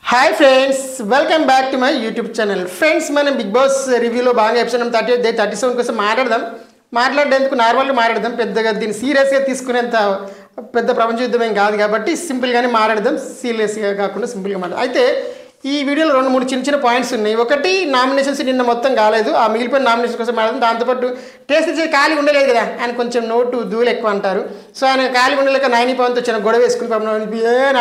Hi friends, welcome back to my YouTube channel. Friends, మనం big boss రివ్యూలో బాగా episode 37 కోసం మాట్లాడేందుకు నార్మల్గా మాట్లాడదాం. పెద్దగా దీన్ని సీరియస్గా తీసుకునేంత పెద్ద ప్రపంచ యుద్ధం ఏం కాదు కాబట్టి సింపుల్గానే మాట్లాడదాం. సీరియస్గా కాకుండా సింపుల్గా మాట్లాడదాం. అయితే ఈ వీడియోలో 2-3 చిన్న పాయింట్స్ ఉన్నాయి. ఒకటి, నామినేషన్స్ నిన్న మొత్తం కాలేదు, ఆ మిగిలిపోయిన నామినేషన్ కోసం మాట్లాడదాం. దాంతోపాటు టేస్ట్ ఇచ్చే ఖాళీ ఉండలేదు కదా, ఆయన కొంచెం నోటు దూలు ఎక్కువ అంటారు. సో ఆయన ఖాళీ ఉండలేక నైని పవన్తో వచ్చిన గొడవ వేసుకుని పాపం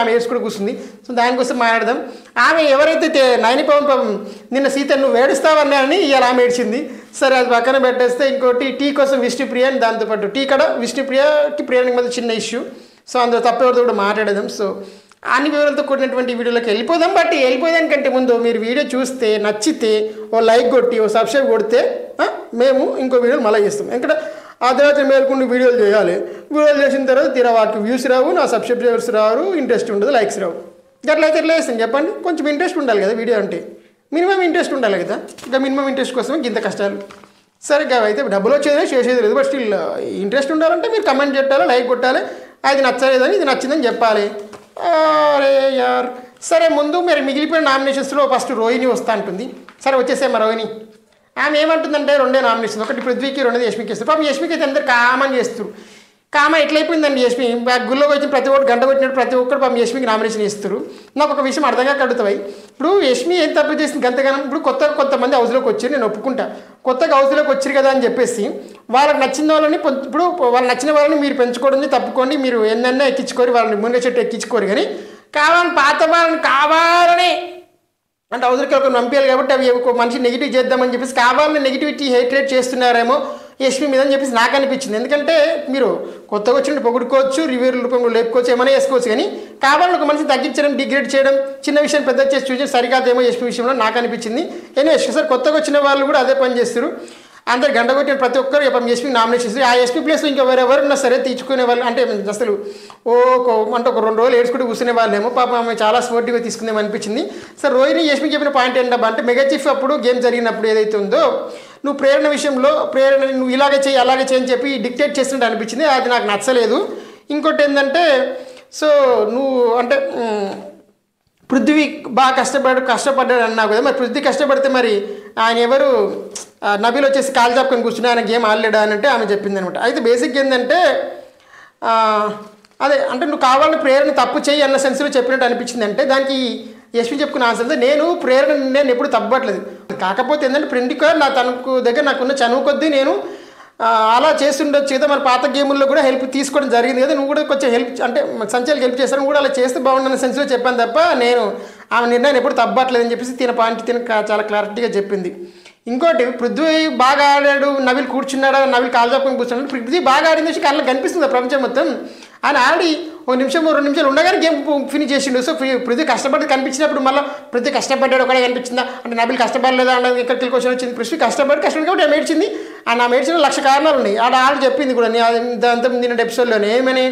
ఆమె వేసుకుని కూర్చుంది. సో దానికోసం మాట్లాడదాం. ఆమె ఎవరైతే నైని పవన్ పాపం నిన్న సీత నువ్వు ఏడుస్తావన్నా అని ఇలా ఆమె ఏడ్చింది. సరే, అది పక్కన పెట్టేస్తే ఇంకోటి టీ కోసం విష్ణుప్రియ అని, దాంతోపాటు టీ కడ విష్ణుప్రియకి ప్రియానికి మధ్య చిన్న ఇష్యూ. సో అందులో తప్పెవరితో కూడా మాట్లాడదాం. సో అన్ని వివరాలతో కూడినటువంటి వీడియోలోకి వెళ్ళిపోదాం. బట్ వెళ్ళిపోదానికంటే ముందు మీరు వీడియో చూస్తే నచ్చితే ఓ లైక్ కొట్టి ఓ సబ్స్క్రైబ్ కొడితే మేము ఇంకో వీడియోలు మళ్ళీ చేస్తాం. ఎందుకంటే ఆ తర్వాత మేలుకుంటూ వీడియోలు చేయాలి. వీడియోలు చేసిన తర్వాత తీరా వాటికి వ్యూస్ రావు, నా సబ్స్క్రైబర్స్ రావు, ఇంట్రెస్ట్ ఉండదు, లైక్స్ రావు. అట్లయితే ఎట్లా చేస్తాను చెప్పండి? కొంచెం ఇంట్రెస్ట్ ఉండాలి కదా వీడియో అంటే, మినిమం ఇంట్రెస్ట్ ఉండాలి కదా. ఇంకా మినిమం ఇంట్రెస్ట్ కోసమే ఇంత కష్టాలు. సరే, అయితే డబ్బులు వచ్చేది చేసేది లేదు, బట్ స్టిల్ ఇంట్రెస్ట్ ఉండాలంటే మీరు కమెంట్ పెట్టాలి, లైక్ కొట్టాలి. అది నచ్చలేదని ఇది నచ్చిందని చెప్పాలి. అరే యార్, సరే ముందు మీరు మిగిలిపోయిన నామినేషన్స్లో ఫస్ట్ రోహిణి వస్తా అంటుంది. సరే వచ్చేసేమా రోహిణి. ఆమె ఏమంటుందంటే 2 నామినేషన్స్, ఒకటి పృథ్వీకి, 2 యష్మికి ఇస్తారు. పాపం యష్మికి అయితే అందరు కామన్ చేస్తారు. ఎట్లయిపోయిందండి యష్మి, గుళ్ళోకి వచ్చిన ప్రతి ఒక్కటి గంట కొట్టినట్టు ప్రతి ఒక్కరు పాపం యష్మికి నామినేషన్ ఇస్తారు. నాకు ఒక విషయం అర్థంగా కడుగుతాయి. ఇప్పుడు యష్మి ఏం తప్పు చేసింది అంతగానం? ఇప్పుడు కొంతమంది హౌస్లోకి వచ్చి నేను ఒప్పుకుంటా, కొత్తగా హౌస్లోకి వచ్చారు కదా అని చెప్పేసి వాళ్ళకి నచ్చిన వాళ్ళని, ఇప్పుడు వాళ్ళు నచ్చిన వాళ్ళని మీరు పెంచుకోవడం తప్పుకోండి, మీరు ఎన్నెన్నో ఎక్కించుకోరు, వాళ్ళని మునిగ చెట్టు ఎక్కించుకోరు. కానీ కావాలని పాత వాళ్ళని కావాలనే అంటే హౌస్లోకి ఒక పంపించాలి కాబట్టి అవి ఒక మనిషి నెగిటివ్ చేద్దామని చెప్పేసి కావాలని నెగిటివిటీ హేట్రేట్ చేస్తున్నారేమో యష్మి మీద అని చెప్పేసి నాకు అనిపించింది. ఎందుకంటే మీరు కొత్తగా వచ్చినట్టు పొగుడుకోవచ్చు, రివ్యూ రూపంలో లేపుకోవచ్చు, ఏమైనా వేసుకోవచ్చు. కానీ కావాలని ఒక మనిషి తగ్గించడం, డిగ్రేడ్ చేయడం, చిన్న విషయం పెద్ద చేసి చూసి సరికాదేమో యష్మి విషయంలో నాకు అనిపించింది. ఎనివే సార్, కొత్తగా వచ్చిన వాళ్ళు కూడా అదే పని చేస్తారు. అందరు గంట కొట్టిన ప్రతి ఒక్కరు యష్మి నామినేషన్ చేస్తారు. ఆ యష్మి ప్లేస్ ఇంకా ఎవరున్నా సరే తీర్చుకునే వాళ్ళు అంటే అసలు అంటే ఒక 2 రోజులు ఏడ్చుకుంటూ కూర్చునే వాళ్ళేమో పాపం ఆమె చాలా స్పోర్టివ్గా తీసుకుందేమో అనిపించింది. సార్, రోహిణి యష్మి చెప్పిన పాయింట్ ఏంటబ్బా అంటే, మెగా చీఫ్ అప్పుడు గేమ్ జరిగినప్పుడు ఏదైతే ఉందో నువ్వు ప్రేరణ విషయంలో నువ్వు ఇలాగే చేయి అలాగే చేయని చెప్పి డిక్టేట్ చేస్తున్నట్టు అనిపించింది. అది నాకు నచ్చలేదు. ఇంకోటి ఏంటంటే, సో నువ్వు అంటే పృథ్వీ బాగా కష్టపడ్డాడు అన్నావు కదా, మరి పృథ్వీ కష్టపడితే మరి ఆయన ఎవరు నబీల్ వచ్చేసి కాలు చాపుకొని కూర్చుని ఆయన గేమ్ ఆడలేడా అని అంటే ఆమె చెప్పింది అనమాట. అయితే బేసిక్ ఏంటంటే అదే అంటే నువ్వు కావాలని ప్రేరణ తప్పు చేయి అన్న సెన్స్లో చెప్పినట్టు అనిపించింది. అంటే దానికి యష్మి చెప్పుకున్న ఆన్సర్ నేను ఎప్పుడు తప్పట్లేదు. కాకపోతే ఏంటంటే ఫ్రెండ్గా తనకు దగ్గర నాకున్న చనువు కొద్దీ నేను అలా చేస్తుండొచ్చు కదా, మరి పాత గేముల్లో కూడా హెల్ప్ తీసుకోవడం జరిగింది కదా, నువ్వు కూడా కొంచెం హెల్ప్ అంటే సంచలకి హెల్ప్ చేస్తాను, నువ్వు కూడా అలా చేస్తే బాగుండన్న సెన్స్లో చెప్పాను తప్ప నేను ఆమె నిర్ణయం ఎప్పుడు తప్పట్లేదని చెప్పేసి తిన చాలా క్లారిటీగా చెప్పింది. ఇంకోటి, పృథ్వీ బాగా ఆడాడు, నవీల్ కూర్చున్నాడు, నవీల్ కాలు చాపుకొని కూర్చున్నాడు. పృథ్వీ బాగా ఆడింది వచ్చి కళ్ళకి కనిపిస్తుంది ప్రపంచం మొత్తం. ఆయన ఆడి 1 నిమిషం 2 నిమిషాలు ఉండగానే గేమ్ ఫినిష్ చేసిండు. సో పృథ్వీ కష్టపడి కనిపించినప్పుడు మళ్ళీ పృథ్వీ కష్టపడ్డాడు ఒకటే కనిపించిందా అంటే నబీల్ కష్టపడలేదా అన్నది ఇక్కడ క్వశ్చన్ వచ్చింది. పృథ్వీ కష్టపడి కాబట్టి ఆమె ఏడ్చింది. ఆ మేడ్చిన 1,00,000 కారణాలు ఉన్నాయి. ఆడ చెప్పింది కూడా దాంతో నిన్న ఎపిసోడ్లోనే ఏమని,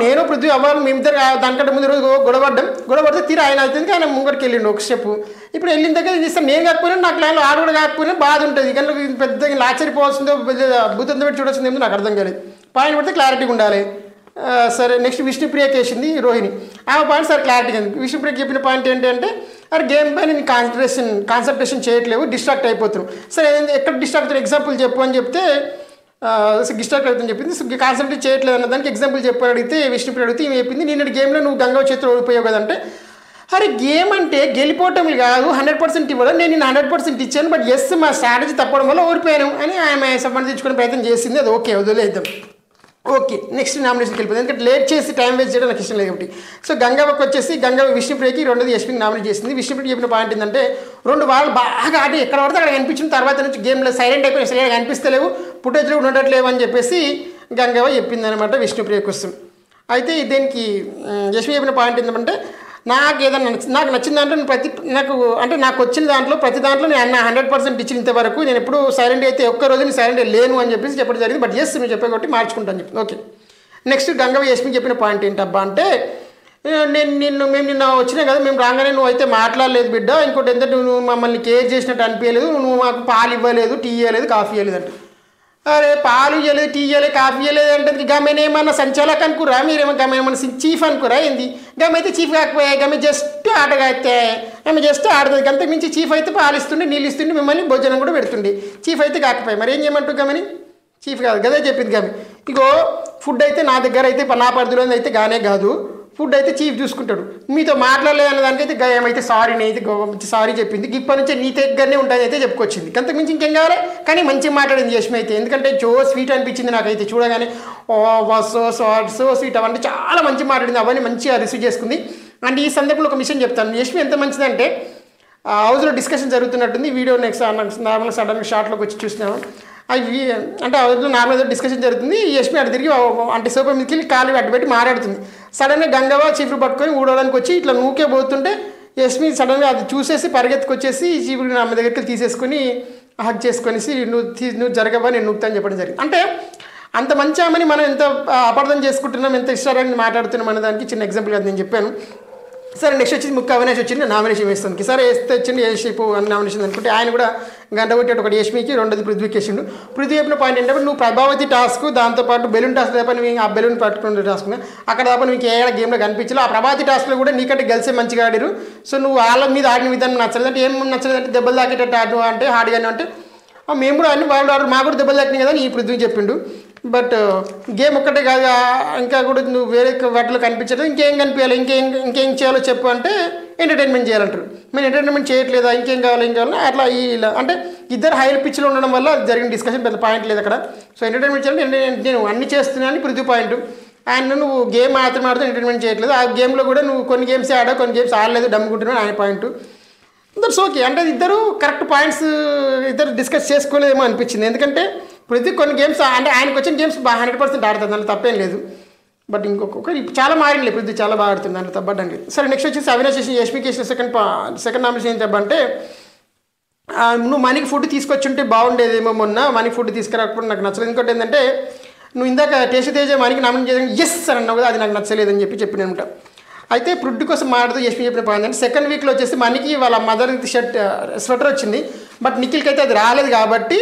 నేను పృథ్వీ అవ్వాలి, మేమిద్దరు దానికంటే ముందు రోజు గొడవపడితే తీరా ఆయన అవుతుంది, ఆయన ముంగడికి వెళ్ళిండు ఒక స్టెప్. ఇప్పుడు వెళ్ళిన దగ్గర చేస్తాను నేను కాకపోయినా నాకు లైన్లో ఆడ కూడా కాకపోయినా బాధ ఉంటుంది. కానీ పెద్దగా ఆశ్చర్యపోవాల్సిందో భూతంతో పెట్టి చూడాల్సిందేమో నాకు అర్థం కాలేదు. పాయింట్ పడితే క్లారిటీగా ఉండాలి. సరే, నెక్స్ట్ విష్ణుప్రియకి వేసింది రోహిణి. ఆమె పాయింట్ సార్ క్లారిటీగా ఉంది. విష్ణుప్రియకి చెప్పిన పాయింట్ ఏంటంటే, అరే గేమ్ పైన నేను కాన్సన్ట్రేషన్ చేయట్లేవు, డిస్ట్రాక్ట్ అయిపోతున్నాను. సరే, ఎక్కడ డిస్ట్రాక్ట్ అవుతాను ఎగ్జాంపుల్ చెప్పు అని చెప్తే డిస్ట్రాక్ట్ అవుతుందని చెప్పింది. కాన్సన్ట్రేట్ చేయట్లేదు అన్న దానికి ఎగ్జాంపుల్ చెప్పి అడిగితే విష్ణుప్రియ అడిగితే ఈమె చెప్పింది, నిన్నటి గేమ్లో నువ్వు గంగవ చేతిలో ఓడిపోయావు కదంటే, అరే గేమ్ అంటే గెలిపోవటం కాదు, 100% ఇవ్వడం. నేను 100% ఇచ్చాను, బట్ ఎస్ మా స్ట్రాటజీ తప్పడం వల్ల ఓడిపోయాను అని ఆమె సంబంధించుకునే ప్రయత్నం చేసింది. అది ఓకే, వదిలేద్దాం. ఓకే, నెక్స్ట్ నామినేషన్కి వెళ్ళిపోయింది. ఎందుకంటే లేట్ చేసి టైం వేస్ట్ చేయడం నాకు ఇష్టం లేదు కాబట్టి. సో గంగవ్వకి వచ్చేసి విష్ణుప్రియకి 2 యష్మికి నామినేట్ చేసింది. విష్ణుప్రియ చెప్పిన పాయింట్ ఏంటంటే, 2 వాళ్ళు బాగా ఆడి ఎక్కడ పడితే అక్కడ కనిపించిన తర్వాత నుంచి గేమ్లో సైలెంట్ అయిపోయి సరిగా కనిపిస్తలేవు, ఫుటేజ్లో ఉండట్లేవు అని చెప్పేసి గంగవ్వ చెప్పింది అనమాట విష్ణుప్రియ కోసం. అయితే దీనికి యష్మి చెప్పిన పాయింట్ ఏంటంటే, నాకు నచ్చిన దాంట్లో నాకు వచ్చిన దాంట్లో ప్రతి దాంట్లో నేను 100% ఇచ్చిన ఇంతవరకు నేను ఎప్పుడు సైలెంట్ అయితే ఒక్క రోజు నేను సైలెంట్ లేను అని చెప్పేసి చెప్పడం జరిగింది. బట్ ఎస్ నువ్వు చెప్పే కాబట్టి మార్చుకుంటాను చెప్పి. ఓకే, నెక్స్ట్ గంగవ్వ యష్మి చెప్పిన పాయింట్ ఏంటబ్బా అంటే, మేము నిన్న వచ్చినా కదా, మేము రాగానే నువ్వు అయితే మాట్లాడలేదు బిడ్డ, ఇంకోటి ఎంత నువ్వు మమ్మల్ని కేర్ చేసినట్టు అనిపించలేదు, నువ్వు మాకు పాలు ఇవ్వలేదు, టీ ఇవ్వలేదు, కాఫీ ఇవ్వలేదు అంటే. అరే పాలు ఇవ్వలేదు, టీ ఇవ్వలేదు, కాఫీ ఇవ్వలేదు అంటే గమేనేమన్నా సంచాలక్ అనుకురా, మీరేమో గమేమన్నా చీఫ్ అనుకురా ఏంది? గమైతే చీఫ్ కాకపోయా, గమే జస్ట్ ఆటగా అయితే ఆమె జస్ట్ ఆడుతుంది, అంతకు మించి చీఫ్ అయితే పాలిస్తుండే, నీళ్ళు ఇస్తుండే, మిమ్మల్ని భోజనం కూడా పెడుతుండే. చీఫ్ అయితే కాకపోయి మరి ఏం చేయమంటారు గమని, చీఫ్ కాదు గదే చెప్పింది గమి. ఇగో ఫుడ్ అయితే నా దగ్గర అయితే నా పరిధిలో అయితే గానే కాదు, ఫుడ్ అయితే చీఫ్ చూసుకుంటాడు. మీతో మాట్లాడలేదు అన్న దానికైతే ఏమైతే సారీ నేనైతే సారీ చెప్పింది, ఇప్పటి నుంచి నీ దగ్గరనే ఉంటుంది అయితే చెప్పుకొచ్చింది. అంతకు మించి ఇంకేం కావాలి. కానీ మంచిగా మాట్లాడింది యష్మి అయితే, ఎందుకంటే జో స్వీట్ అనిపించింది నాకైతే చూడగానే. సో స్వీట్ అవన్నీ చాలా మంచిగా మాట్లాడింది, అవన్నీ మంచిగా రిసీవ్ చేసుకుంది. అండ్ ఈ సందర్భంలో ఒక విషయం చెప్తాను, యష్మి ఎంత మంచిదంటే హౌస్లో డిస్కషన్ జరుగుతున్నట్టుంది, వీడియో నెక్స్ట్ నార్మల్ సడన్గా షార్ట్లోకి వచ్చి చూసినాము. అవి అంటే హౌస్లో నార్మల్గా డిస్కషన్ జరుగుతుంది, యష్మి అటు తిరిగి అంటే సోఫా మీదకి వెళ్ళి కాలు అడ్డుపెట్టి మాట్లాడుతుంది. సడన్గా గంగవ్వ చీపురు పట్టుకొని ఊడవడానికి వచ్చి ఇట్లా నూకే పోతుంటే యష్మి సడన్గా అది చూసేసి పరిగెత్తుకొచ్చేసి చీపురు ఆమె దగ్గరికి తీసేసుకొని హగ్ చేసుకొనేసి నువ్వు జరగవా నేను నూకుతా అని చెప్పడం జరిగింది. అంటే అంత మంచి ఆమెని మనం ఎంత అపార్థం చేసుకుంటున్నాం, ఎంత ఇష్టాన్ని మాట్లాడుతున్నాం అనే దానికి చిన్న ఎగ్జాంపుల్ కదా నేను చెప్పాను. సరే నెక్స్ట్ వచ్చి ముక్క అవినాష్ వచ్చింది నామినేషన్ వేస్తానికి. సరే వేస్తే వచ్చింది యశ్మిపు అని నామినేషన్ అనుకుంటే ఆయన కూడా గంట కొట్టి ఒకటి యష్మికి, రెండోది పృథ్వీకి వేసిండు. పృథ్వీ చెప్పిన పాయింట్ ఏంటంటే నువ్వు ప్రభావతి టాస్క్ దాంతోపాటు బెలూన్ టాస్క్ తప్ప నువ్వు ఆ బెలూన్ పట్టుకునే టాస్క్ అక్కడ తప్ప నీకు ఏ గేమ్లో కనిపించలేదు. ఆ ప్రభావతి టాస్క్లో కూడా నీకంటే గెలిసే మంచిగా ఆడారు. సో నువ్వు వాళ్ళ మీద ఆడిన విధానం నచ్చలేదు అంటే ఏం నచ్చలేదు అంటే దెబ్బలు తాకేటట్టు ఆడు అంటే హార్డ్గానే అంటే మేము కూడా అన్ని వాళ్ళు ఆడు మాకు కూడా దెబ్బలు తాకినాయి కదా అని ఈ పృథ్వీ చెప్పిండు. బట్ గేమ్ ఒక్కటే కాదు, ఇంకా కూడా నువ్వు వేరే వాటిలో కనిపించలేదు, ఇంకేం కనిపించాలి, ఇంకేం చేయాలో చెప్పు అంటే ఎంటర్టైన్మెంట్ చేయాలంటారు. మేము ఎంటర్టైన్మెంట్ చేయట్లేదా, ఇంకేం కావాలి అట్లా ఇలా అంటే ఇద్దరు హై పిచ్లో ఉండడం వల్ల జరిగిన డిస్కషన్ పెద్ద పాయింట్ లేదు అక్కడ. సో ఎంటర్టైన్మెంట్ చేయాలంటే నేను అన్ని చేస్తున్నాను పృథ్వీ పాయింట్. ఆయన నువ్వు గేమ్ మాత్రం ఆడుతూ ఎంటర్టైన్మెంట్ చేయట్లేదు, ఆ గేమ్లో కూడా నువ్వు కొన్ని గేమ్స్ ఆడావు, కొన్ని గేమ్స్ ఆడలేదు, డమ్ముకుంటున్నావు ఆయన పాయింట్. That's okay. అంటే ఇద్దరు కరెక్ట్ పాయింట్స్ ఇద్దరు డిస్కస్ చేసుకోలేదేమో అనిపించింది. ఎందుకంటే పృథ్వీ కొన్ని గేమ్స్ అంటే ఆయనకు వచ్చిన గేమ్స్ 100% ఆడుతుంది, దాంట్లో తప్పేం లేదు. బట్ ఇంకొకరు చాలా మారింది, పృథ్వీ చాలా బాగా ఆడుతుంది, దాంట్లో తప్పడానికి. సరే నెక్స్ట్ వచ్చేసి అవినాష్ చేసి యష్మికి చేసిన సెకండ్ నామినేషన్ ఏం చెప్పంటే నువ్వు మనకి ఫుడ్ తీసుకొచ్చుంటే బాగుండేదేమో, మొన్న మనకి ఫుడ్ తీసుకురాకపోతే నాకు నచ్చలేదు. ఇంకోటి ఏంటంటే నువ్వు ఇందాక టేస్ట్ తేజ మనకి నామినేట్ చేయడం ఎస్ అని అన్నావు కదా, అది నాకు నచ్చలేదని చెప్పినమాట. అయితే ఫుడ్ కోసం మాట్లాడుతూ యష్మి చెప్పిన పాయింట్ అంటే సెకండ్ వీక్లో వచ్చేసి మనకి వాళ్ళ మదర్ స్వెటర్ వచ్చింది, బట్ నిఖిల్కి అయితే అది రాలేదు కాబట్టి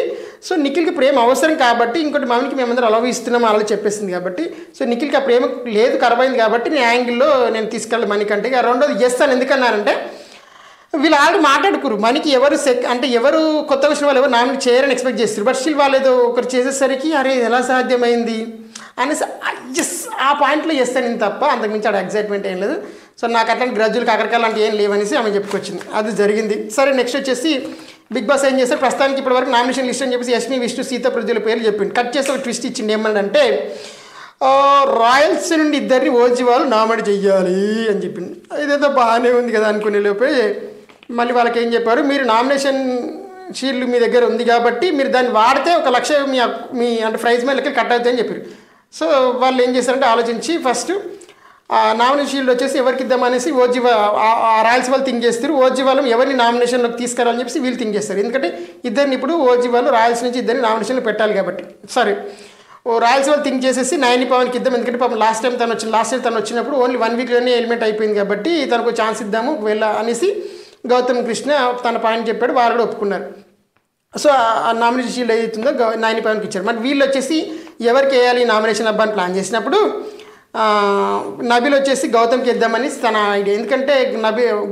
సో నిఖిల్కి ప్రేమ అవసరం కాబట్టి ఇంకోటి మమ్మీకి మేమందరం అలవ్ ఇస్తున్నాం అలా చెప్పేసింది కాబట్టి సో నిఖిల్కి ఆ ప్రేమ లేదు కరబైంది కాబట్టి నేను యాంగిల్లో నేను తీసుకెళ్ళి మనకంటే రెండోది ఎస్ అని ఎందుకన్నానంటే వీళ్ళు ఆల్రెడీ మాట్లాడుకురు మనకి ఎవరు అంటే ఎవరు కొత్త వచ్చిన వాళ్ళు ఎవరు నామినేట్ చేయరని ఎక్స్పెక్ట్ చేస్తారు. బట్ స్టిల్ వాళ్ళు ఏదో ఒకరు చేసేసరికి అరే ఎలా సాధ్యమైంది అనేసి ఎస్ ఆ పాయింట్లో చేస్తాను తప్ప అంతకుమించి ఆడ ఎగ్జైట్మెంట్ ఏం లేదు. సో నాకు అట్లాంటి గ్రజ్జులు కాకరకాయలు అంటే ఏం లేవనేసి ఆమె చెప్పుకొచ్చింది, అది జరిగింది. సరే నెక్స్ట్ వచ్చేసి బిగ్ బాస్ ఏం చేస్తారు ప్రస్తుతానికి ఇప్పటివరకు నామినేషన్ లిస్ట్ అని చెప్పేసి యష్మి విష్ణు సీత పృథ్వీల పేర్లు చెప్పింది. కట్ చేసి ఒక ట్విస్ట్ ఇచ్చింది ఏమన్నాడంటే రాయల్స్ నుండి ఇద్దరిని ఓజీ వాళ్ళు నామినేట్ చెయ్యాలి అని చెప్పింది. ఇదేదో బాగానే ఉంది కదా అనుకునే లోపే మళ్ళీ వాళ్ళకి ఏం చెప్పారు, మీరు నామినేషన్ షీల్డ్ మీ దగ్గర ఉంది కాబట్టి మీరు దాన్ని వాడితే 1 లక్ష మీ అంటే ప్రైజ్ మీద లెక్క కట్ అవుతాయని చెప్పారు. సో వాళ్ళు ఏం చేశారంటే ఆలోచించి ఫస్ట్ నామినేషన్ షీల్డ్ వచ్చేసి ఎవరికి ఇద్దామనేసి ఓజీ రాయల్స్ వాళ్ళు థింక్ చేస్తారు, ఓజీ వాళ్ళు ఎవరిని నామినేషన్లోకి తీసుకురావాలని చెప్పేసి వీళ్ళు థింక్ చేస్తారు. ఎందుకంటే ఇద్దరిని ఇప్పుడు ఓజీ వాళ్ళు రాయల్స్ నుంచి ఇద్దరిని నామినేషన్లో పెట్టాలి కాబట్టి. సరే రాయల్స్ వాళ్ళు థింక్ చేసేసి నయని పవన్కి ఇద్దాం, ఎందుకంటే పాపం లాస్ట్ టైం తను వచ్చినప్పుడు ఓన్లీ 1 వీక్లోనే ఎలిమెంట్ అయిపోయింది కాబట్టి తనకు ఛాన్స్ ఇద్దాము వెళ్ళ అనేసి గౌతమ్ కృష్ణ తన పాయింట్ చెప్పాడు, వాళ్ళు కూడా ఒప్పుకున్నారు. సో ఆ నామినేషన్ షీల్డ్ ఏదైతుందో నయని పవన్కి ఇచ్చారు. మరి వీళ్ళు వచ్చేసి ఎవరికి వేయాలి నామినేషన్ అబ్బాని ప్లాన్ చేసినప్పుడు నబీల్ వచ్చేసి గౌతమ్కి ఇద్దామని తన ఐడియా. ఎందుకంటే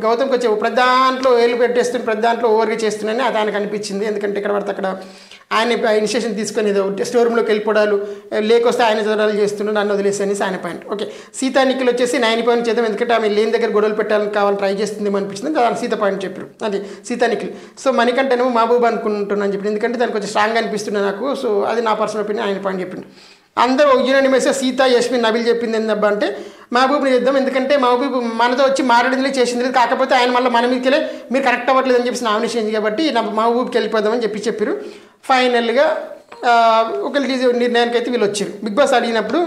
గౌతమ్కి వచ్చే ప్రతి దాంట్లో ఏళ్ళు పెట్టేస్తున్న ప్రతి దాంట్లో ఓవర్గా చేస్తున్నాయని అది ఆయనకు అనిపించింది. ఎందుకంటే ఇక్కడ పడితే అక్కడ ఆయన ఇనిషియేషన్ తీసుకొని ఏదో స్టోర్ రూమ్లోకి వెళ్ళిపోవడాలు లేకొస్తే ఆయన చదవడాలు చేస్తున్నాడు, నన్ను వదిలేసి అనేసి ఆయన పాయింట్. ఓకే సీతా నిఖిల్ వచ్చేసి 9 పాయింట్ చేద్దాం, ఎందుకంటే ఆమె లేని దగ్గర గొడవలు పెట్టాలని కావాలని ట్రై చేస్తుందేమో అనిపించింది, దాని సీత పాయింట్ చెప్పారు. అది సీతా నిఖిల్. సో మనకంటే నువ్వు మహబూబ్ అనుకుంటున్నాను చెప్పి, ఎందుకంటే దానికి కొంచెం స్ట్రాంగ్ అనిపిస్తున్నాయి నాకు. సో అది నా పర్సనల్ ఒపీనియన్, ఆయన పాయింట్ చెప్పింది. అందరూ యూనానిమస్ సీత యష్మి నబీల్ చెప్పింది ఏందబ్బా అంటే మహబూబ్ని చేద్దాం, ఎందుకంటే మహబూబ్ మనతో వచ్చి మాట్లాడింది చేసింది లేదు, కాకపోతే ఆయన మళ్ళీ మన మీదకి వెళ్ళి మీరు కరెక్ట్ అవ్వట్లేదు అని చెప్పి నామినేషన్ అయింది కాబట్టి నా మహబూబ్కి వెళ్ళిపోదామని చెప్పారు. ఫైనల్గా ఒక నిర్ణయానికి అయితే వీళ్ళు వచ్చారు. బిగ్ బాస్ అడిగినప్పుడు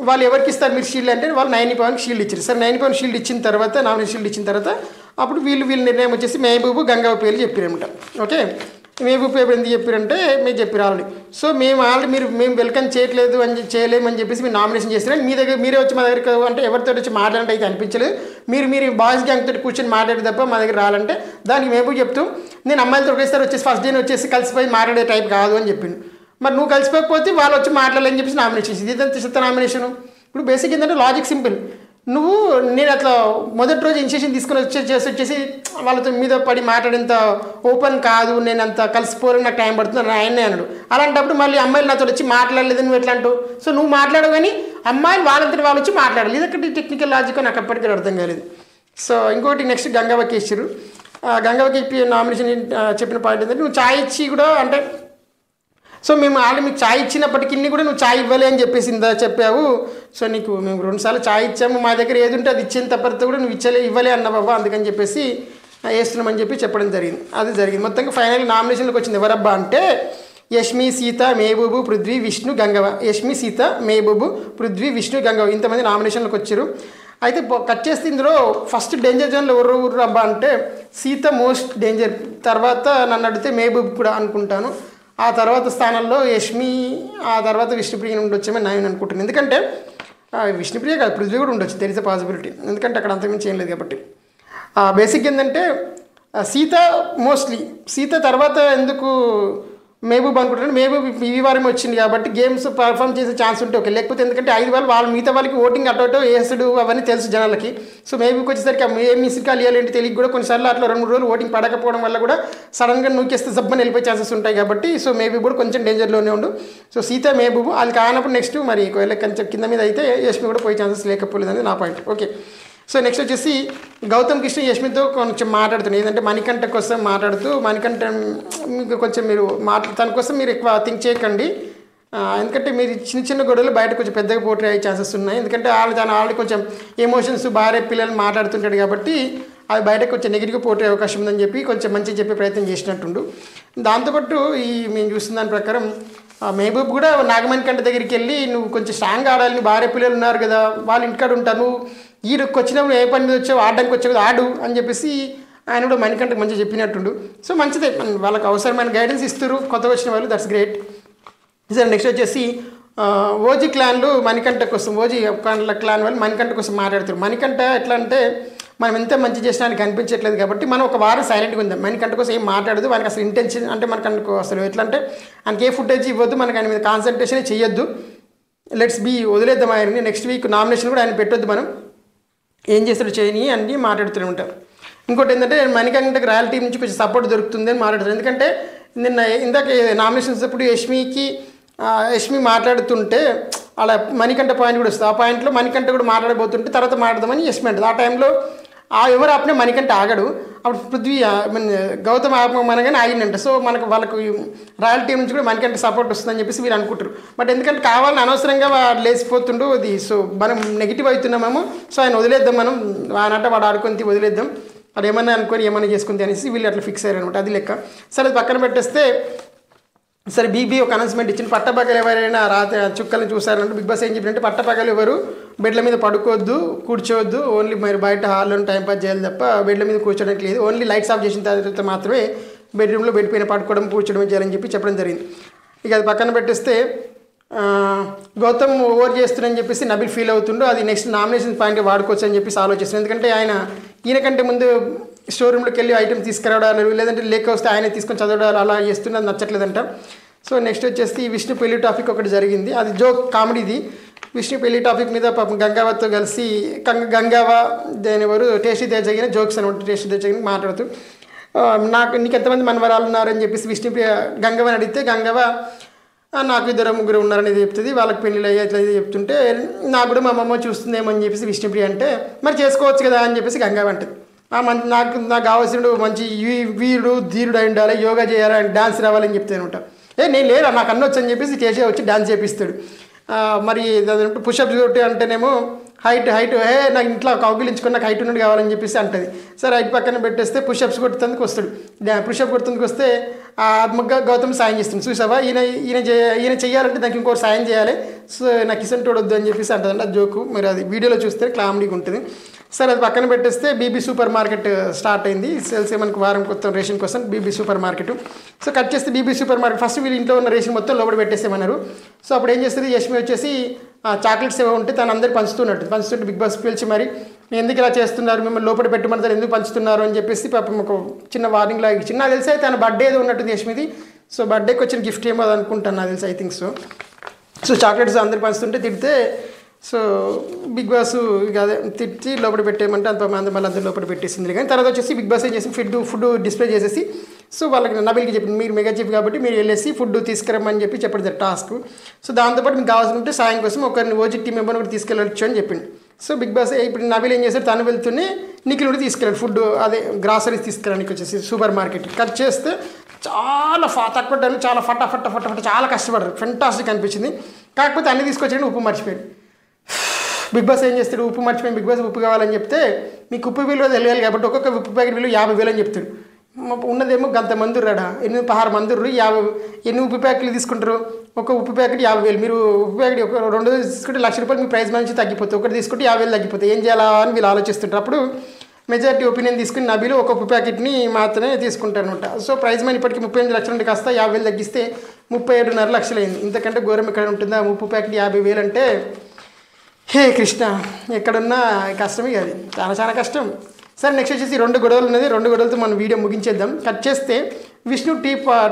వాళ్ళు ఎవరికి ఇస్తారు మీరు షీల్డ్ అంటే వాళ్ళు 9 పవన్కి షీల్డ్ ఇచ్చారు. సరే 9 పవన్ షీల్డ్ ఇచ్చిన తర్వాత నామినేషన్ షీల్డ్ ఇచ్చిన తర్వాత అప్పుడు వీళ్ళ నిర్ణయం వచ్చేసి మహబూబు గంగవ్వ పేర్లు చెప్పారనమాట. ఓకే మహబూబ్ పేరు ఎందుకు చెప్పారంటే మీరు చెప్పారు ఆల్రెడీ. సో మేము ఆల్రెడీ మేము వెల్కమ్ చేయట్లేదు అని చేయలేమని చెప్పేసి మీరు నామినేషన్ చేస్తారు, మీ దగ్గర మీరే వచ్చి మా దగ్గర అంటే ఎవరితో వచ్చి మాట్లాడంటే అయితే అనిపించలేదు, మీరు బాయ్స్ గ్యాంగ్ తోటి కూర్చొని మాట్లాడే తప్ప మా దగ్గర రాలంటే దానికి మహబూబ్ చెప్తూ నేను అమ్మాయిలతో ఒకేసారి వచ్చేసి ఫస్ట్ డే వచ్చేసి కలిసిపోయి మాట్లాడే టైప్ కాదు అని చెప్పిండు. మరి నువ్వు కలిసిపోకపోతే వాళ్ళు వచ్చి మాట్లాడాలని చెప్పేసి నామినేషన్ చేసి ఇదంతా చిత్త నామినేషన్. ఇప్పుడు బేసిక్ ఏంటంటే లాజిక్ సింపుల్, నువ్వు నేను అట్లా మొదటి రోజు ఇనిషియేషన్ తీసుకుని వచ్చేసి వాళ్ళతో మీద పడి మాట్లాడేంత ఓపెన్ కాదు, నేను అంత కలిసిపోరు, నాకు టైం పడుతుంది అని ఆయనే అన్నాడు. అలాంటప్పుడు మళ్ళీ అమ్మాయిలు నాతో వచ్చి మాట్లాడలేదు నువ్వు ఎట్లా అంటావు? సో నువ్వు మాట్లాడవు కానీ అమ్మాయిలు వాళ్ళంతటి వాళ్ళు వచ్చి మాట్లాడాలి. ఇదొకటి టెక్నికల్ లాజిక్ నాకు అప్పటికీ అర్థం కాలేదు. సో ఇంకోటి నెక్స్ట్ గంగవ్వకి ఇచ్చారు. గంగవ్వకి నామినేషన్ చెప్పిన పాయింట్ ఏంటంటే నువ్వు ఛాయ్ ఇచ్చి కూడా అంటే సో మేము ఆల్రెడీ మీకు ఛాయ్ ఇచ్చినప్పటికీ కూడా నువ్వు ఛాయ్ ఇవ్వాలి అని చెప్పేసి ఇందా చెప్పావు. సో నీకు మేము 2 సార్లు ఛాయ్ ఇచ్చాము, మా దగ్గర ఏది ఉంటే అది ఇచ్చిన తర్వాత కూడా నువ్వు ఇవ్వలే అన్న బాబా, అందుకని చెప్పేసి వేస్తున్నామని చెప్పి చెప్పడం జరిగింది. అది జరిగింది. మొత్తంగా ఫైనల్ నామినేషన్లోకి వచ్చింది ఎవరబ్బా అంటే యష్మి, సీత, మెహబూబు, పృథ్వీ, విష్ణు, గంగవ్వ. యష్మి, సీత, మెహబూబు, పృథ్వీ, విష్ణు, గంగవ్వ ఇంతమంది నామినేషన్లోకి వచ్చారు. అయితే కట్ చేస్తే ఇందులో ఫస్ట్ డేంజర్ జోన్లో ఎవరు అబ్బా అంటే సీత మోస్ట్ డేంజర్, తర్వాత నన్ను అడిగితే మెహబూబ్ కూడా అనుకుంటాను. ఆ తర్వాత స్థానంలో యష్మి, ఆ తర్వాత విష్ణుప్రియ ఉండొచ్చేమని నేను అనుకుంటున్నాను. ఎందుకంటే విష్ణుప్రియ కాదు, పృథ్వీ కూడా ఉండొచ్చు, తెర్ ఇస్ అ పాసిబిలిటీ. ఎందుకంటే అక్కడ అంతకుమించి ఏం లేదు కాబట్టి. బేసిక్ ఏంటంటే సీత మోస్ట్లీ, సీత తర్వాత ఎందుకు మెహబూబ్ అనుకుంటున్నాను. మెహబూబ్ ఈ వారం వచ్చింది కాబట్టి గేమ్స్ పర్ఫామ్ చేసే ఛాన్స్ ఉంటే ఓకే, లేకపోతే ఎందుకంటే 5 వాళ్ళు మిగతా వాళ్ళకి ఓటింగ్ అటో వేసుడు అవన్నీ తెలుసు జనాలకి. సో మెహబూబ్కి వచ్చేసరికి ఏ మిస్డ్ కాల్ ఇవ్వాలంటే తెలియక కూడా కొన్నిసార్లు అట్లా 2-3 రోజులు ఓటింగ్ పడకపోవడం వల్ల కూడా సడన్గా నూకేస్తే జబ్బని వెళ్ళిపోయే ఛాన్సెస్ ఉంటాయి కాబట్టి సో మెహబూబ్ కూడా కొంచెం డేంజర్లోనే ఉండు. సో సీత, మెహబూబ్ అది కానప్పుడు నెక్స్ట్ మరి ఒకవేళ కొంచెం కింద మీద అయితే యష్మి కూడా పోయే ఛాన్సెస్ లేకపోలేదని నా పాయింట్. ఓకే, సో నెక్స్ట్ వచ్చేసి గౌతమ్ కృష్ణ యష్మితో కొంచెం మాట్లాడుతున్నాయి. ఏదంటే మణికంఠ కోసం మాట్లాడుతూ మణికంఠ మీకు కొంచెం మీరు తన కోసం మీరు ఎక్కువ థింక్ చేయకండి, ఎందుకంటే మీరు చిన్న గొడవలు బయట కొంచెం పెద్దగా పోటీ అయ్యే ఛాన్సెస్ ఉన్నాయి. ఎందుకంటే తను ఆల్రెడీ కొంచెం ఎమోషన్స్ భార్య పిల్లలు మాట్లాడుతుంటాడు కాబట్టి అది బయటకు కొంచెం నెగిటివ్గా పోటీ అవకాశం ఉందని చెప్పి కొంచెం మంచిగా చెప్పే ప్రయత్నం చేసినట్టుండు. దాంతోపాటు మేము చూసిన దాని ప్రకారం మెహబూబ్ కూడా నాగమణికంఠ దగ్గరికి వెళ్ళి నువ్వు కొంచెం స్ట్రాంగ్ ఆడాలి, నువ్వు భార్య పిల్లలు ఉన్నారు కదా, వాళ్ళు ఇంటికాడ ఉంటారు, నువ్వు ఈడకి వచ్చినప్పుడు ఏ పని మీద వచ్చావు, ఆడడానికి వచ్చావు కదా ఆడు అని చెప్పేసి ఆయన కూడా మణికంఠకు మంచిగా చెప్పినట్టుండు. సో మంచిదే, వాళ్ళకి అవసరమైన గైడెన్స్ ఇస్తారు కొత్తగా వచ్చిన వాళ్ళు, దట్స్ గ్రేట్. సరే నెక్స్ట్ వచ్చేసి ఓజీ క్లాన్లు మణికంఠ కోసం, ఓజీ క్లాన్ వాళ్ళు మణికంఠ కోసం మాట్లాడుతారు. మణికంఠ ఎట్లా అంటే మనం ఎంత మంచి చేసినా ఆయనకి కనిపించట్లేదు కాబట్టి మనం ఒక వారం సైలెంట్గా ఉందాం. మణికంఠ కోసం ఏం మాట్లాడదు, మనకి అసలు ఇంటెన్షన్ అంటే మనకు అసలు ఎట్లా అంటే ఆయనకి ఏ ఫుటేజ్ ఇవ్వద్దు, మనకి ఆయన మీద కాన్సన్ట్రేషన్ చేయొద్దు, లెట్స్ బీ వదిలేద్దాం ఆయనని. నెక్స్ట్ వీక్ నామినేషన్ కూడా ఆయన పెట్టొద్దు, మనం ఏం చేస్తాడు చేయని అని మాట్లాడుతూనే ఉంటారు. ఇంకోటి ఏంటంటే మణికంఠకి రాయల్ టీం నుంచి కొంచెం సపోర్ట్ దొరుకుతుంది అని మాట్లాడుతారు. ఎందుకంటే నిన్న ఇందాక నామినేషన్స్ అప్పుడు యష్మి మాట్లాడుతుంటే అలా మణికంఠ పాయింట్ కూడా వస్తుంది. ఆ పాయింట్లో మణికంఠ కూడా మాట్లాడబోతుంటే తర్వాత మాట్లాడదామని యష్మి అంటుంది. ఆ టైంలో ఎవరు ఆపినా మణికంఠ ఆగడు. అప్పుడు పృథ్వీ గౌతమ్ ఆపమనగానే ఆగిందంట. సో వాళ్ళకు రాయల్ టీం నుంచి కూడా మణికంఠ సపోర్ట్ వస్తుందని చెప్పేసి మీరు అనుకుంటారు. బట్ ఎందుకంటే కావాలని అనవసరంగా వాడు లేచిపోతుండు అది. సో మనం నెగిటివ్ అవుతున్నామేమో, సో ఆయన వదిలేద్దాం, మనం వానంటే వాడు ఆడుకొని వదిలేద్దాం, అది ఏమన్నా అనుకొని ఏమన్నా చేసుకుంది అనేసి వీళ్ళు అట్లా ఫిక్స్ అయ్యారు అనమాట. అది లెక్క. సరే అది పక్కన పెట్టేస్తే సరే బీబీ ఒక అనౌన్స్మెంట్ ఇచ్చింది. పట్టపగలు ఎవరైనా రాత్రి చుక్కలను చూసారంటే బిగ్ బాస్ ఏం చెప్పినట్టే పట్టపగలు ఎవరు బెడ్ల మీద పడుకోవద్దు, కూర్చోవద్దు, ఓన్లీ మీరు బయట హాల్లో టైంపాస్ చేయాలి తప్ప బెడ్ల మీద కూర్చోడానికి లేదు, ఓన్లీ లైట్స్ ఆఫ్ చేసిన తర్వాత మాత్రమే బెడ్రూమ్లో బెడ్ పైన పడుకోవడం కూర్చోవడం చేయాలని చెప్పి చెప్పడం జరిగింది. ఇక అది పక్కన పెట్టేస్తే గౌతమ్ ఓవర్ చేస్తుందని చెప్పేసి నబిల్ ఫీల్ అవుతుండో అది నెక్స్ట్ నామినేషన్ పాయింట్గా వాడుకోవచ్చు అని చెప్పేసి ఆలోచిస్తుంది. ఎందుకంటే ఈయనకంటే ముందు స్టోర్ రూమ్లోకి వెళ్ళి ఐటమ్స్ తీసుకురావడాలు లేదంటే లేక వస్తే ఆయన తీసుకొని చదవడాలు అలా చేస్తున్నది నచ్చట్లేదంట. సో నెక్స్ట్ వచ్చేసి విష్ణు పెళ్లి టాపిక్ ఒకటి జరిగింది, అది జోక్ కామెడీది. విష్ణు పెళ్లి టాపిక్ మీద పాపం గంగావతో కలిసి గంగావ దేని ఎవరు టేస్టీ తేజగిన జోక్స్ అనమాట, టేస్టీ తేజగిన మాట్లాడుతూ నీకు ఎంతమంది మనవరాలు ఉన్నారని చెప్పేసి విష్ణుప్రియ గంగవని అడిగితే గంగవ నాకు 2-3 ఉన్నారనేది చెప్తుంది, వాళ్ళకి పెళ్ళిళ్ళు అయ్యి అట్లా చెప్తుంటే నాకు కూడా మా అమ్మమ్మ చూస్తుందేమో అని చెప్పేసి విష్ణుప్రియ అంటే మరి చేసుకోవచ్చు కదా అని చెప్పేసి గంగవ అంటుంది. నాకు కావాల్సిన మంచి వీరుడు ధీరుడు అయి ఉండాలి, యోగా చేయాలి, డాన్స్ రావాలని చెప్తాను ఉంటా. నేను లేరా నాకు అన్నొచ్చు అని చెప్పేసి కేసీఆర్ వచ్చి డాన్స్ చేపిస్తాడు. మరి పుషప్స్ కొట్టి అంటేనేమో హైట్ నాకు ఇంట్లో కౌగిలించుకుని నాకు హైట్ ఉన్నది కావాలని చెప్పేసి అంటుంది. సరే హైట్ పక్కన పెట్టేస్తే పుషప్స్ కొడుతుందుకు వస్తాడు. పుషప్ కొడుతుందుకు వస్తే గౌతమ్ సాయం చేస్తుంది. చూసావా ఈయన చేయాలంటే నాకు ఇంకోటి సాయం చేయాలి, సో నాకు ఇసంటోడు వద్దు అని చెప్పేసి అంటుంది. అది జోకు, మరి అది వీడియోలో చూస్తే కామెడీగా ఉంటుంది. సరే అది పక్కన పెట్టేస్తే బీబీ సూపర్ మార్కెట్ స్టార్ట్ అయింది. సేల్స్ మనకు వారం కొత్త రేషన్ కోసం BB super market. So cut చేస్తే బీబీ సూపర్ మార్కెట్ ఫస్ట్ వీళ్ళు ఇంట్లో ఉన్న రేషన్ మొత్తం లోపల పెట్టేసేమన్నారు. సో అప్పుడు ఏం చేస్తుంది యష్మి వచ్చేసి చాక్లెట్స్ ఏవో ఉంటే తను అందరు పంచుతుంటే బిగ్ బాస్ పిలిచి మరి ఎందుకు ఇలా చేస్తున్నారు, మిమ్మల్ని లోపల పెట్టమంటారు, ఎందుకు పంచుతున్నారు అని చెప్పేసి పాపం ఒక చిన్న వార్నింగ్ లాగా ఇచ్చింది. నాకు తెలిసి అయితే తన బర్త్డే ఏదో ఉన్నట్టుంది యష్మిది. సో బర్త్డేకి వచ్చిన గిఫ్ట్ ఏమో అనుకుంటాను నాకు తెలిసి, I think so. So chocolates అందరు పంచుతుంటే తిడితే సో బిగ్ బాస్ ఇక అదే తిట్టి లోపల పెట్టేయమంటే అంతమంది మళ్ళీ అందరూ లోపల పెట్టేసింది. కానీ తర్వాత వచ్చేసి బిగ్ బాస్ ఏం చేసి ఫుడ్ డిస్ప్లే చేసేసి సో వాళ్ళకి నబిల్కి చెప్పింది, మీరు మెగా చీఫ్ కాబట్టి మీరు వెళ్ళేసి ఫుడ్ తీసుకురమ్మని చెప్పి టాస్క్. సో దాంతోపాటు మీకు కావాల్సింటే సాయం కోసం ఒకరిని ఓజీ టీం మెంబర్ని కూడా తీసుకెళ్ళవచ్చు అని చెప్పింది. సో బిగ్ బాస్ ఇప్పుడు నబిల్ ఏం చేశారు, తను వెళ్తూనే నిఖిల్ కూడా తీసుకెళ్ళాడు ఫుడ్ అదే గ్రాసరీస్ తీసుకెళ్ళడానికి వచ్చేసి సూపర్ మార్కెట్. కట్ చేస్తే చాలా తక్కువ టైం చాలా ఫట చాలా కష్టపడ్డారు. ఫెంటాస్టిక్ అనిపించింది. కాకపోతే అన్నీ తీసుకొచ్చాడు, ఉప్పు మర్చిపోయాడు. బిగ్ బాస్ ఏం చేస్తాడు, ఉప్పు మర్చిపోయి బిగ్ బాస్ ఉప్పు కావాలని చెప్తే మీకు ఉప్పు విలువ తెలియాలి కాబట్టి ఒక్కొక్క ఉప్పు ప్యాకెట్ విలువ 50,000 అని చెప్తాడు. ఉన్నదేమో గంత మంది రాడా 16 మంది 50 ఎన్ని ఉప్పు ప్యాకెట్లు తీసుకుంటారు, ఒక ఉప్పు ప్యాకెట్ 50,000. మీరు ఉప్పు ప్యాకెట్ ఒక 2 తీసుకుంటే ₹1,00,000 మీ ప్రైస్ నుంచి తగ్గిపోతుంది, ఒకటి తీసుకుంటే 50,000 తగ్గిపోతుంది. ఏం చేయాలా అని వీళ్ళు ఆలోచిస్తుంటారు. అప్పుడు మెజారిటీ ఒపీనియన్ తీసుకుని నబిలు ఒక ఉప్పు ప్యాకెట్ని మాత్రమే తీసుకుంటారనమాట. సో ప్రైజ్ మనీ ఇప్పటికి 38 లక్షల నుండి కాస్త 50,000 తగ్గిస్తే 37.5 లక్షలు అయింది. ఇంతకంటే ఘోరం ఎక్కడ ఉంటుందా, ఉప్పు ప్యాకెట్ 50,000 అంటే హే కృష్ణ ఎక్కడున్నా కష్టమే అది, చాలా కష్టం. సరే నెక్స్ట్ వచ్చేసి 2 గొడవలు ఉన్నది. 2 గొడవలతో మనం వీడియో ముగించేద్దాం. కట్ చేస్తే విష్ణు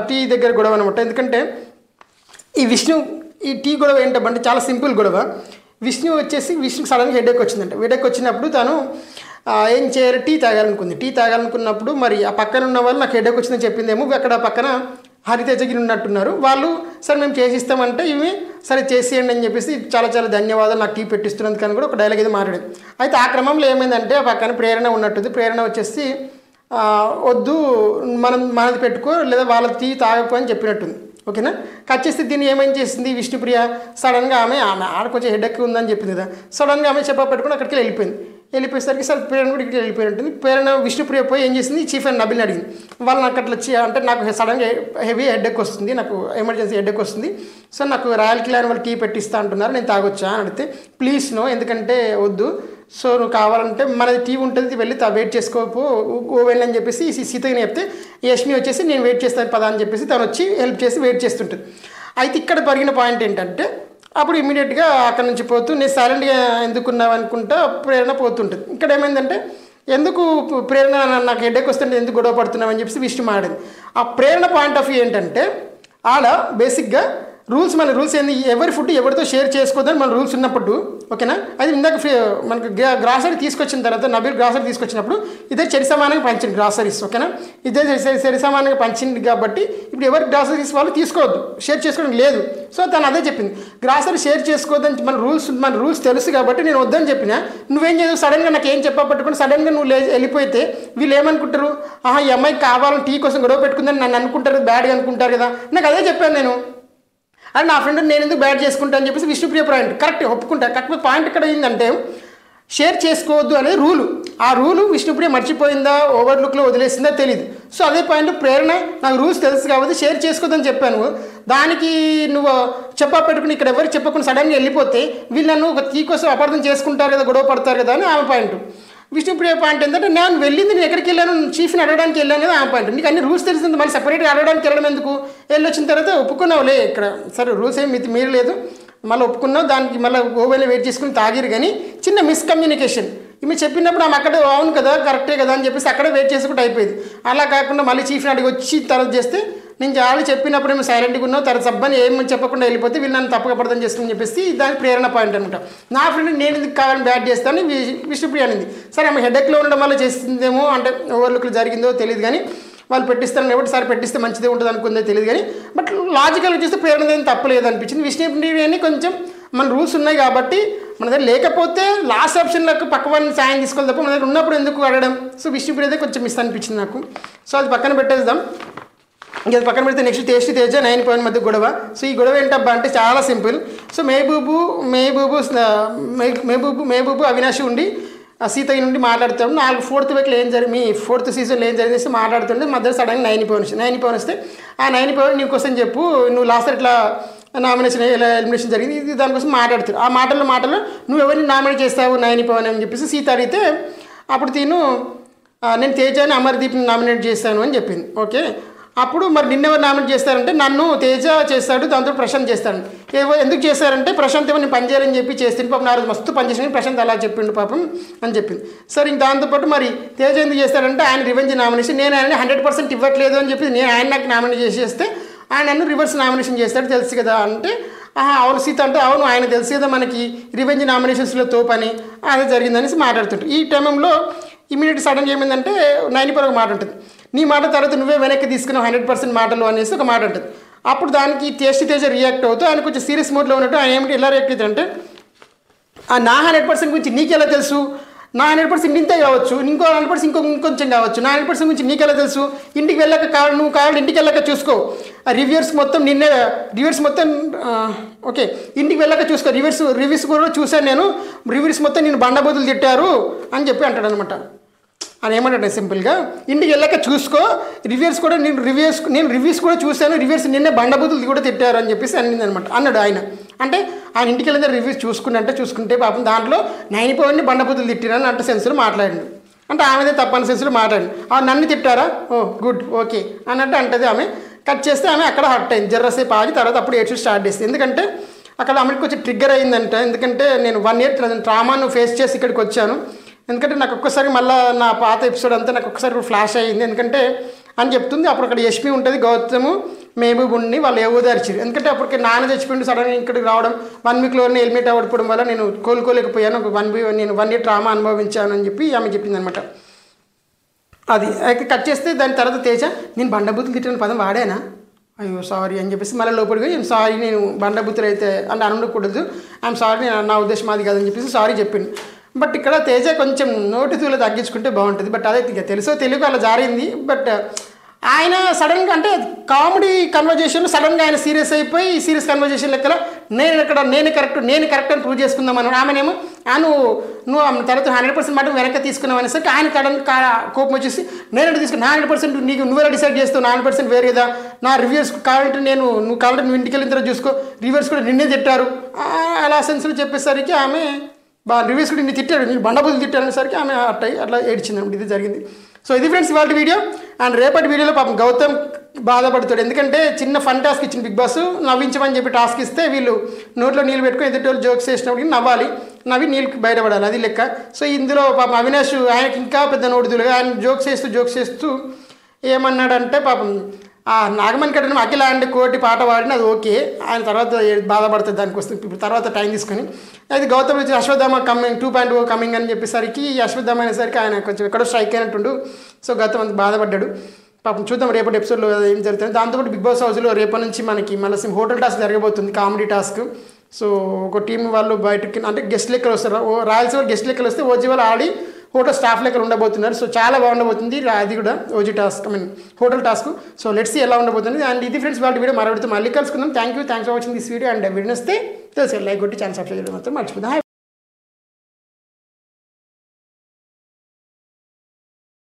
టీ దగ్గర గొడవ అనమాట. ఎందుకంటే ఈ టీ గొడవ ఏంటంటే చాలా సింపుల్ గొడవ. విష్ణుకి సడన్గా హెడేక్ వచ్చిందంట. హెడేక్ వచ్చినప్పుడు తను ఏం చేయాలి, టీ తాగాలనుకున్నప్పుడు మరి ఆ పక్కన ఉన్న వాళ్ళు నాకు హెడేక్ వచ్చిందని చెప్పిందేమో, అక్కడ పక్కన హరితేజగిరి ఉన్నట్టున్నారు వాళ్ళు. సరే మేము చేసిస్తామంటే ఇవి సరే చేసేయండి అని చెప్పేసి చాలా ధన్యవాదాలు నాకు టీ పెట్టిస్తున్నందుకు అని కూడా ఒక డైలాగ్ ఏదో మాట్లాడేది. అయితే ఆ క్రమంలో ఏమైందంటే ఆ పక్కన ప్రేరణ ఉన్నట్టుంది. ప్రేరణ వచ్చేసి వద్దు మనది పెట్టుకో లేదా వాళ్ళ టీ తాగకు అని చెప్పినట్టుంది. ఓకేనా. కట్ చేస్తే దీన్ని ఏమైనా చేసింది విష్ణుప్రియ సడన్గా ఆమె ఆడ కొంచెం హెడేక్ ఉందని చెప్పింది కదా, సడన్గా ఆమె చెప్పా పెట్టుకుని అక్కడికి వెళ్ళిపోయేసరికి సరే ప్రేరణ కూడా ఇక్కడ వెళ్ళిపోయినట్టుంది. ప్రేరణ విష్ణుప్రియ పోయి ఏం చేసింది, చీఫ్ అండ్ నబిల్ని అడిగింది. వాళ్ళని అట్లా వచ్చి అంటే నాకు సడన్గా హెవీ హెడేక్ వస్తుంది, నాకు ఎమర్జెన్సీ హెడేక్ వస్తుంది, సో నాకు రాయల్ కిలాన్ వాళ్ళు టీ పెట్టిస్తా అంటున్నారు, నేను తాగొచ్చా అని అడిగితే ప్లీజ్ నో, ఎందుకంటే వద్దు, సో నువ్వు కావాలంటే మనది టీ ఉంటుంది వెళ్ళి వెయిట్ చేసుకోపో ఓవెన్ అని చెప్పేసి సీతకి చెప్తే యష్మి వచ్చేసి నేను వెయిట్ చేస్తాను పదా అని చెప్పేసి తను వచ్చి హెల్ప్ చేసి వెయిట్ చేస్తుంటుంది. అయితే ఇక్కడ పరిగిన పాయింట్ ఏంటంటే అప్పుడు ఇమీడియట్గా అక్కడ నుంచి పోతూ నేను సైలెంట్గా ఎందుకున్నావు అనుకుంటా ప్రేరణ పోతుంటుంది. ఇక్కడ ఏమైందంటే ఎందుకు ప్రేరణ నాకు హెడేక్ వస్తుంటే ఎందుకు గొడవ పడుతున్నావు అని చెప్పేసి విష్ణు మాట్లాడింది. ఆ ప్రేరణ పాయింట్ ఆఫ్ వ్యూ ఏంటంటే ఆడ బేసిక్గా మన రూల్స్ ఏంది, ఎవరి ఫుడ్ ఎవరితో షేర్ చేసుకోవద్దని మన రూల్స్ ఉన్నప్పుడు. ఓకేనా. అది ఇందాక మనకు గ్రాసరీ తీసుకొచ్చిన తర్వాత నబీల్ గ్రాసరీ తీసుకొచ్చినప్పుడు ఇదే చెరి సమానంగా పంచింది గ్రాసరీస్. ఓకేనా. ఇదే చెరి సమానంగా పంచింది కాబట్టి ఇప్పుడు ఎవరి గ్రాసరీస్ వాళ్ళు తీసుకోవద్దు, షేర్ చేసుకోవడం లేదు. సో తను అదే చెప్పింది, గ్రాసరీ షేర్ చేసుకోవద్దని మన రూల్స్ తెలుసు కాబట్టి నేను వద్దని చెప్పినా నువ్వేం చేయదు సడన్గా నాకు ఏం చెప్పబట్టుకుని సడన్గా నువ్వు వెళ్ళిపోతే వీళ్ళు ఏమనుకుంటారు, ఈ అమ్మాయికి కావాలని టీ కోసం గొడవ పెట్టుకుందని నన్ను అనుకుంటారు, బ్యాడ్గా అనుకుంటారు కదా. నాకు అదే చెప్పాను నేను, అని నా ఫ్రెండ్ నేను ఎందుకు బ్యాడ్ చేసుకుంటా అని చెప్పేసి విష్ణుప్రియ పాయింట్ కరెక్ట్ ఒప్పుకుంటా. కాకపోతే పాయింట్ ఇక్కడ ఏంటంటే షేర్ చేసుకోవద్దు అనేది రూలు. ఆ రూలు విష్ణుప్రియ మర్చిపోయిందా ఓవర్లుక్లో వదిలేసిందా తెలియదు. సో అదే పాయింట్ ప్రేరణ నాకు రూల్స్ తెలుసు కాబట్టి షేర్ చేసుకోవద్దని చెప్పాను, దానికి నువ్వు చెప్పా పెట్టుకుని ఇక్కడ ఎవరికి చెప్పకుండా సడన్గా వెళ్ళిపోతే వీళ్ళు నన్ను ఒక టీ కోసం అపార్థం చేసుకుంటారు కదా, గొడవ పడతారు కదా అని ఆమె పాయింట్. విష్ణుప్రియ పాయింట్ ఏంటంటే నేను వెళ్ళింది నేను ఎక్కడికి వెళ్ళాను, చీఫ్ని అడగడానికి వెళ్ళాను కదా ఆ పాయింట్. నీకు అన్ని రూల్స్ తెలిసింది మళ్ళీ సపరేట్గా అడగడానికి వెళ్ళడం ఎందుకు, వెళ్ళొచ్చిన తర్వాత ఒప్పుకున్నావులే ఇక్కడ సరే రూల్స్ ఏమి మీరు లేదు మళ్ళీ ఒప్పుకున్నావు, దానికి మళ్ళీ ఓవెన్లో వెయిట్ చేసుకుని తాగిరు. కానీ చిన్న మిస్కమ్యూనికేషన్ ఈమె చెప్పినప్పుడు ఆమె అక్కడ అవును కదా కరెక్టే కదా అని చెప్పేసి అక్కడే వెయిట్ చేసుకుంటూ అయిపోయింది. అలా కాకుండా మళ్ళీ చీఫ్ని అడిగి వచ్చి తర్వాత చేస్తే నేను చాలా చెప్పినప్పుడు ఏమో సైలెంట్గా ఉన్నావు, తర్వాత సబ్బని ఏమని చెప్పకుండా వెళ్ళిపోతే వీళ్ళు నన్ను తప్పక పడదని చేసుకుని చెప్పేసి దాని ప్రేరణ పాయింట్ అనమాట. నా ఫ్రెండ్ నేను ఎందుకు కావాలని బ్యాడ్ చేస్తాను విష్ణుప్రియ అనింది. సరే ఆమె హెడేక్లో ఉండడం వల్ల చేసిందేమో అంటే ఓవర్లుక్లో జరిగిందో తెలియదు, కానీ వాళ్ళు పెట్టిస్తారని కాబట్టి సరే పెట్టిస్తే మంచిదే ఉంటుంది అనుకుందో తెలియదు. కానీ బట్ లాజికల్గా చూస్తే ప్రేరణ ఏం తప్పలేదు అనిపించింది. విష్ణుప్రియని కొంచెం మన రూల్స్ ఉన్నాయి కాబట్టి మన దగ్గర లేకపోతే లాస్ట్ ఆప్షన్లకు పక్క వాళ్ళని సాయం తీసుకోవాలి తప్ప మన దగ్గర ఉన్నప్పుడు ఎందుకు అడగడం. సో విష్ణుప్రియదే కొంచెం మిస్ అనిపించింది నాకు. సో అది పక్కన పెట్టేద్దాం. ఇంకా పక్కన పెడితే నెక్స్ట్ తేజ 9 పాయింట్ మధ్య గొడవ. సో ఈ గొడవ ఏంటబ్బా అంటే చాలా సింపుల్. సో మేబూబు అవినాష్ ఉండి సీతయ్య నుండి మాట్లాడుతాడు. 4th వీక్లో ఏం జరిగింది, మీ 4th సీజన్లో ఏం జరిగింది మాట్లాడుతుంటే మధ్యలో సడన్గా 9 పవన్ వస్తే ఆ 9 పవన్ నీ కోసం చెప్పు, నువ్వు లాస్ట్ ఇట్లా నామినేషన్ ఎలిమినేషన్ జరిగింది ఇది దానికోసం మాట్లాడుతాడు. ఆ మాటల్లో నువ్వు ఎవరిని నామినేట్ చేస్తావు 9 పవన్ అని చెప్పేసి సీత అడిగితే అప్పుడు నేను తేజని అమర్దీప్ని నామినేట్ చేస్తాను అని చెప్పింది. ఓకే. అప్పుడు మరి నిన్నెవరు నామినేట్ చేస్తారంటే నన్ను తేజ చేస్తాడు, దాంతో ప్రశాంత్ చేస్తాడు. ఎందుకు చేస్తారంటే ప్రశాంత్ ఏమో నేను పనిచేయాలని చెప్పి చేస్తుంది పాపం, నా రోజు మస్తు పనిచేసిన ప్రశాంత్ అలా చెప్పిండు పాపం అని చెప్పింది. సరే ఇంక దాంతోపాటు మరి తేజ ఎందుకు చేస్తాడంటే ఆయన రివెంజ్ నామినేషన్, నేను ఆయన 100% ఇవ్వట్లేదు అని చెప్పి నేను ఆయన నాకు నామినేట్ చేసేస్తే ఆయన నన్ను రివర్స్ నామినేషన్ చేస్తాడు తెలుసు కదా అంటే అవును సీత అంటే అవును ఆయన తెలిసి కదా మనకి రివెంజ్ నామినేషన్స్లో తోపని అదే జరిగిందనేసి మాట్లాడుతుంటారు. ఈ టైంలో ఇమీడియట్ సడన్గా ఏమైందంటే నైనిపర్ ఒక మాట ఉంటుంది, నీ మాట తర్వాత నువ్వే వెనక్కి తీసుకున్నావు 100% మాటలు అనేసి ఒక మాట ఉంటుంది. అప్పుడు దానికి తేజ రియాక్ట్ అవుతూ ఆయన కొంచెం సీరియస్ మోడ్లో ఉన్నట్టు ఆయన ఏమిటి ఎలా రియాక్ట్ అవుతారంటే, నా 100% గురించి నీకెలా తెలుసు, నా 100% ఇంతే కావచ్చు, ఇంకో 100% ఇంకొంచెం కావచ్చు, నా 100% గురించి నీకెలా తెలుసు, ఇంటికి వెళ్ళాక నువ్వు కావాలి ఇంటికి వెళ్ళాక చూసుకో, రివ్యూర్స్ మొత్తం ఓకే ఇంటికి వెళ్ళాక చూసుకో, రివ్యూస్ కూడా చూశాను నేను, రివ్యూస్ మొత్తం నేను బండబూతులు తిట్టారు అని చెప్పి అంటాడు అనమాట. అని ఏమంటాడు సింపుల్గా, ఇంటికి వెళ్ళాక చూసుకో, నేను రివ్యూస్ కూడా చూశాను, రివ్యూస్ నిన్నే బండబూతులు కూడా తిట్టారు అని చెప్పేసి అన్నాడు ఆయన. అంటే ఆయన ఇంటికి వెళ్ళిన రివ్యూస్ చూసుకుంటే పాపం దాంట్లో నైనిపోయిన బండబూతులు తిట్టిరని అంటే సెన్స్లో మాట్లాడింది. అంటే ఆమెదే తప్పని సెన్స్లో మాట్లాడింది. నన్ను తిట్టారా, ఓ గుడ్ ఓకే అన్నట్టు అంటది ఆమె. కట్ చేస్తే ఆమె అక్కడ హర్ట్ అయింది, జర్రసేపు ఆగి తర్వాత అప్పుడు ఏడ్చి స్టార్ట్ చేస్తుంది. ఎందుకంటే అక్కడ ఆమెకి కొంచెం ట్రిగ్గర్ అయిందంట. ఎందుకంటే నేను 1 year ట్రామాను ఫేస్ చేసి ఇక్కడికి వచ్చాను, ఎందుకంటే నాకు ఒక్కసారి మళ్ళీ నా పాత ఎపిసోడ్ అంతా నాకు ఒక్కసారి ఫ్లాష్ అయ్యింది ఎందుకంటే అని చెప్తుంది. అప్పుడు అక్కడ యష్మి ఉంటుంది, గౌతమ్ మహబూబ్ ఉండి వాళ్ళు ఓదార్చారు. ఎందుకంటే అప్పటికి నాన్న చచ్చిపోయింది, సడన్గా ఇక్కడికి రావడం 1 weekలోనే హెల్మెట్ అవ్వడం వల్ల నేను కోలుకోలేకపోయాను, నేను 1 year ట్రామా అనుభవించాను అని చెప్పి ఆమె చెప్పింది అనమాట. అది అయితే కట్ చేస్తే దాని తర్వాత తేజ, నేను బండబూతులు తిట్టిన పదం వాడానా, అయ్యో సారీ అని చెప్పేసి మళ్ళీ లోపలికి ఐఎమ్ సారీ, నేను బండబూతులు అయితే అంటే అనకూడదు, ఐఎమ్ సారీ, నా ఉద్దేశం అది కాదని చెప్పేసి సారీ చెప్పింది. బట్ ఇక్కడ తేజ కొంచెం నోటి తూలు తగ్గించుకుంటే బాగుంటుంది. బట్ అదే ఇక తెలుసో తెలియక అలా జారింది. బట్ ఆయన సడన్గా అంటే కామెడీ కన్వర్జేషన్ సడన్గా ఆయన సీరియస్ అయిపోయి సీరియస్ కన్వర్జేషన్ లెక్కల నేను కరెక్ట్ అని ప్రూవ్ చేసుకుందామని ఆమెనేమో నువ్వు తర్వాత 100% మాట వెనక్కి తీసుకున్నావు అనేసరికి ఆయన కోపం వచ్చేసి నేను తీసుకుని 100% నువ్వెలా డిసైడ్ చేస్తావు, 100% వేరే కదా, నా రివ్యూస్ కావాలంటే నువ్వు ఇంటికి వెళ్ళిన తర్వాత చూసుకో, రివ్యూస్ కూడా నిన్నే తిట్టారు అలా సెన్స్లో చెప్పేసరికి ఆమె రివ్యూస్ కూడా నిన్ను తిట్టాడు, నేను బండబుద్ధి తిట్టాడు అనేసరికి ఆమె అట్లా ఏడ్చింది అనమాట. ఇది జరిగింది. సో ఇది ఫ్రెండ్స్ ఇవాళ వీడియో. అండ్ రేపటి వీడియోలో పాపం గౌతమ్ బాధపడుతాడు, ఎందుకంటే చిన్న ఫన్ టాస్క్ ఇచ్చిన బిగ్ బాస్, నవ్వించమని చెప్పి టాస్క్ ఇస్తే వీళ్ళు నోట్లో నీళ్ళు పెట్టుకుని ఎదుటి జోక్స్ వేసినప్పటికీ నవ్వి నీళ్ళకి బయటపడాలి, అది లెక్క. సో ఇందులో పాపం అవినాష్ ఆయనకి ఇంకా పెద్ద నోడుదులుగా ఆయన జోక్స్ చేస్తూ ఏమన్నాడంటే పాపం నాగమణి కట్టడం అఖిల అండ్ కోటి పాట పాడిన అది ఓకే, ఆయన తర్వాత బాధపడుతుంది దానికి వస్తుంది ఇప్పుడు తర్వాత టైం తీసుకొని. అది గౌతమ్ వచ్చి అశ్వత్థామ కమింగ్ 2.0 కమింగ్ అని చెప్పేసరికి అశ్వత్థామ అనేసరికి ఆయన కొంచెం ఎక్కడో స్ట్రైక్ అయినట్టుండు. సో గౌతమ్ అంత బాధపడ్డాడు పాపం. చూద్దాం రేపటి ఎపిసోడ్లో ఏం జరుగుతుంది. దాంతోపాటు బిగ్ బాస్ హౌస్లో రేపటి నుంచి మనకి మళ్ళీ హోటల్ టాస్క్ జరగబోతుంది, కామెడీ టాస్క్. సో ఒక టీం వాళ్ళు బయటకి అంటే గెస్ట్ లెక్కలు వస్తారు, రాయల్స్ వాళ్ళు గెస్ట్ లెక్కలు వస్తే ఓజీ వాళ్ళు ఆడి హోటల్ స్టాఫ్ లెక్కలు ఉండబోతున్నారు. సో చాలా బాగుండబోతుంది అది కూడా OG task hotel task. So let's see ఎలా ఉండబోతుంది. అండ్ ఇది ఫ్రెండ్స్ వాళ్ళ వీడియో మరొకటి మళ్ళీ కలుసుకుందాం. Thanks for watching this video. And video వస్తే తెలుసు లైక్ కొట్టి ఛానల్ సబ్స్క్రైబ్ చేయడం మాత్రం మర్చిపోదాం.